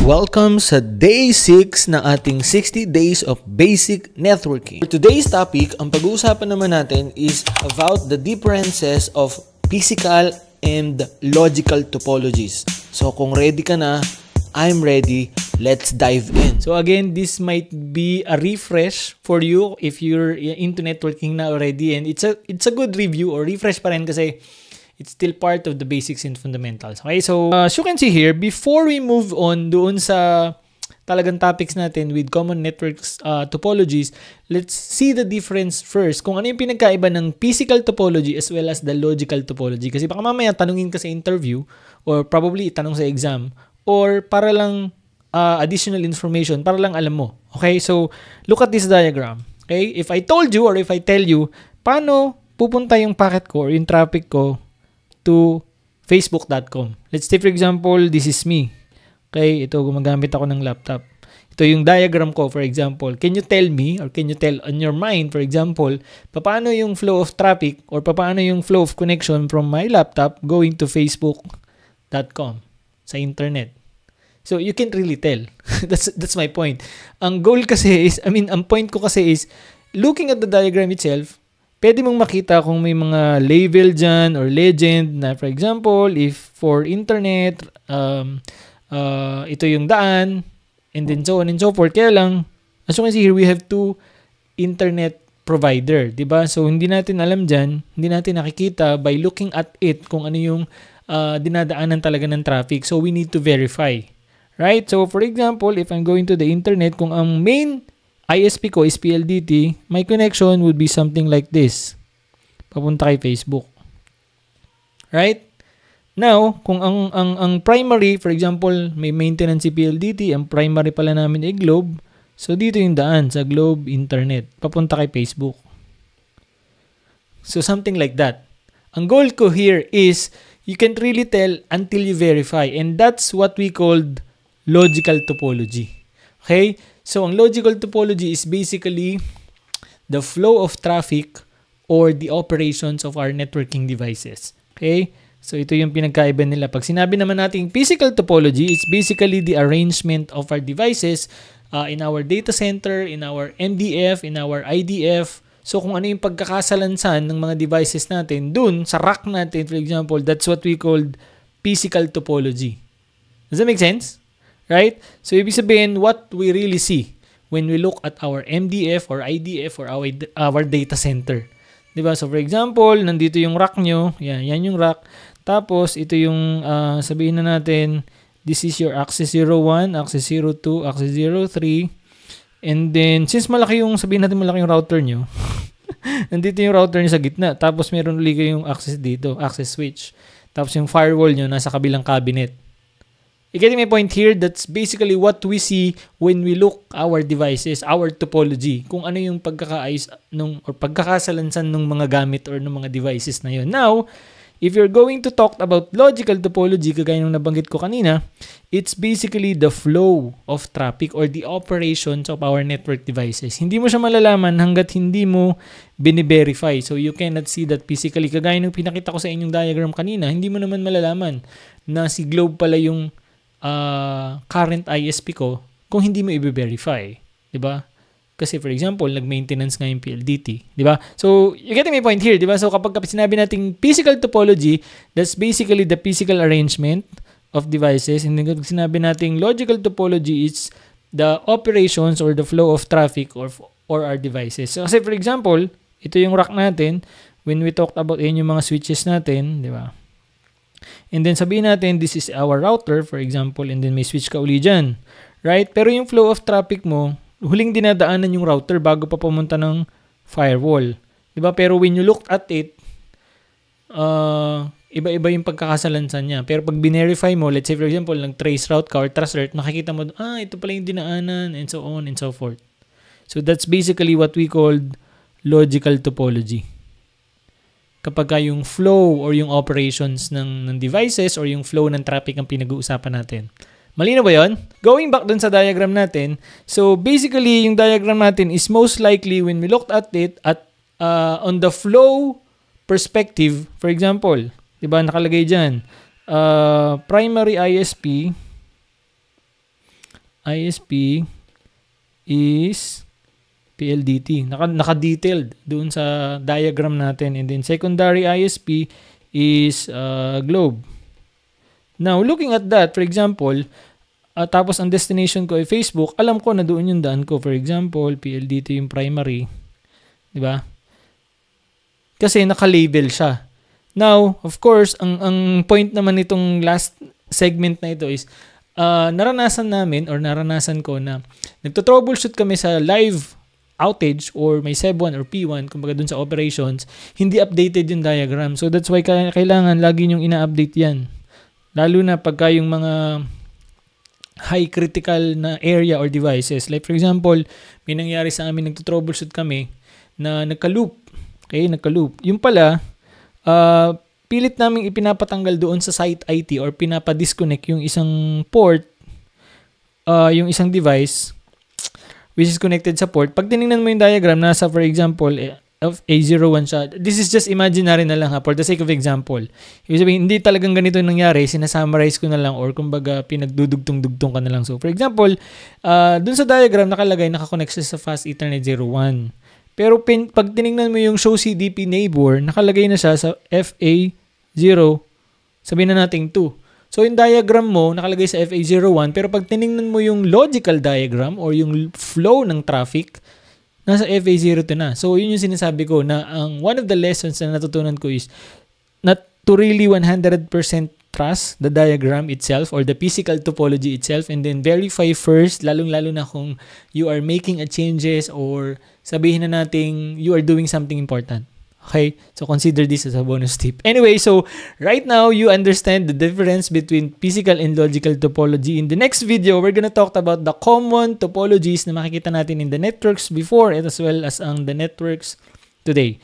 Welcome sa Day 6 ng ating 60 Days of Basic Networking. For today's topic, ang pag-uusapan naman natin is about the differences of physical and logical topologies. So kung ready ka na, I'm ready. Let's dive in. So again, this might be a refresh for you if you're into networking na already, and it's a good review or refresh pa rin kasi it's still part of the basics and fundamentals. Okay, so as you can see here, before we move on doon sa talagang topics natin with common networks topologies, let's see the difference first. Kung ano yung pinagkaiba ng physical topology as well as the logical topology. Kasi baka mamaya tanungin ka sa interview or probably itanong sa exam or para lang additional information, para lang alam mo. Okay, so look at this diagram. Okay, if I told you or if I tell you, paano pupunta yung packet ko or yung traffic ko to facebook.com. Let's say for example, this is me. Okay, ito gumagamit ako ng laptop. Ito yung diagram ko for example. Can you tell me or can you tell on your mind for example, paano yung flow of traffic or paano yung flow of connection from my laptop going to facebook.com sa internet? So you can't really tell. That's my point. Ang goal kasi is, ang point ko kasi is looking at the diagram itself, pwede mong makita kung may mga label dyan or legend na for example, if for internet, ito yung daan, and then so on and so forth. Kaya lang, as you can see here, we have two internet provider, diba? So, hindi natin alam dyan, hindi natin nakikita by looking at it kung ano yung dinadaanan talaga ng traffic. So, we need to verify. Right? So, for example, if I'm going to the internet, kung ang main ISP ko is PLDT, my connection would be something like this. Papunta kay Facebook. Right? Now, kung ang primary, for example, may maintenance si PLDT, ang primary pala namin ay Globe. So, dito yung daan sa Globe Internet. Papunta kay Facebook. So, something like that. Ang goal ko here is, you can't really tell until you verify. And that's what we called logical topology. Okay? So, ang logical topology is basically the flow of traffic or the operations of our networking devices. Okay? So, ito yung pinagkaiba nila. Pag sinabi naman natin physical topology, it's basically the arrangement of our devices in our data center, in our MDF, in our IDF. So, kung ano yung pagkakasalansan ng mga devices natin dun sa rack natin, for example, that's what we called physical topology. Does that make sense? Right? So, ibig sabihin, what we really see when we look at our MDF or IDF or our data center. Diba? So, for example, nandito yung rack nyo. Yan yung rack. Tapos, ito yung sabihin na natin, this is your access 01, access 02, access 03. And then, since malaki yung, sabihin natin malaki yung router nyo, nandito yung router nyo sa gitna. Tapos, meron ulit kayong access dito, access switch. Tapos, yung firewall nyo nasa kabilang cabinet. You get my point here? That's basically what we see when we look our devices, our topology. Kung ano yung pagkakaayos or pagkakasalansan ng mga gamit or ng mga devices na yun. Now, if you're going to talk about logical topology, kagaya ng nabanggit ko kanina, it's basically the flow of traffic or the operations of our network devices. Hindi mo siya malalaman hanggat hindi mo bine-verify. So, you cannot see that physically. Kagaya ng pinakita ko sa inyong diagram kanina, hindi mo naman malalaman na si Globe pala yung current ISP ko kung hindi mo i-verify, 'di ba? Kasi for example, nag-maintenance nga yung PLDT, 'di ba? So, you get my point here, 'di ba? So, kapag sinabi nating physical topology, that's basically the physical arrangement of devices. And then kapag sinabi nating logical topology, it's the operations or the flow of traffic or our devices. So, kasi for example, ito yung rack natin when we talked about yung mga switches natin, 'di ba? And then sabihin natin, this is our router, for example, and then may switch ka uli dyan. Right? Pero yung flow of traffic mo, huling dinadaanan yung router bago pa pumunta ng firewall. Diba? Pero when you look at it, iba-iba yung pagkakasalansan niya. Pero pag binerify mo, let's say for example, nag-trace route ka or trace route, nakikita mo, ito pala yung dinaanan, and so on and so forth. So that's basically what we called logical topology. Kapag yung flow or yung operations ng devices or yung flow ng traffic ang pinag-uusapan natin. Malino ba yun? Going back dun sa diagram natin, so basically yung diagram natin is most likely when we looked at it on the flow perspective, for example, diba nakalagay dyan, primary ISP ISP is PLDT. Naka-detailed doon sa diagram natin. And then secondary ISP is Globe. Now, looking at that, for example, tapos ang destination ko ay Facebook, alam ko na doon yung daan ko. For example, PLDT yung primary. Diba? Kasi naka-label siya. Now, of course, ang point naman nitong last segment na ito is naranasan ko na nagto-troubleshoot kami sa live outage or may SEB1 or P1, kumbaga dun sa operations, hindi updated yung diagram. So that's why kailangan lagi nyong ina-update yan. Lalo na pagka yung mga high critical na area or devices. Like for example, may nangyari sa amin, nagto-troubleshoot kami na nagka-loop. Okay, nagka-loop. Yung pala, pilit namin ipinapatanggal doon sa site IT or pinapa-disconnect yung isang port, yung isang device which is connected sa port. Pag tinignan mo yung diagram, nasa for example, A01 siya. This is just imaginary na lang ha, for the sake of example. Ibig sabihin, hindi talagang ganito yung nangyari, sinasummarize ko na lang or kumbaga pinagdudugtong-dugtong ka na lang. So for example, dun sa diagram nakalagay, nakakonect siya sa Fast Ethernet 01. Pero pag tinignan mo yung show CDP neighbor, nakalagay na siya sa FA0, sabihin na natin 2. So yung diagram mo, nakalagay sa FA01, pero pag tinignan mo yung logical diagram or yung flow ng traffic, nasa FA02 na. So yun yung sinasabi ko na one of the lessons na natutunan ko is not to really 100% trust the diagram itself or the physical topology itself and then verify first, lalong-lalo na kung you are making a changes or sabihin na natin you are doing something important. Okay? So consider this as a bonus tip. Anyway, so right now you understand the difference between physical and logical topology. In the next video, we're gonna talk about the common topologies na makikita natin in the networks before as well as the networks today.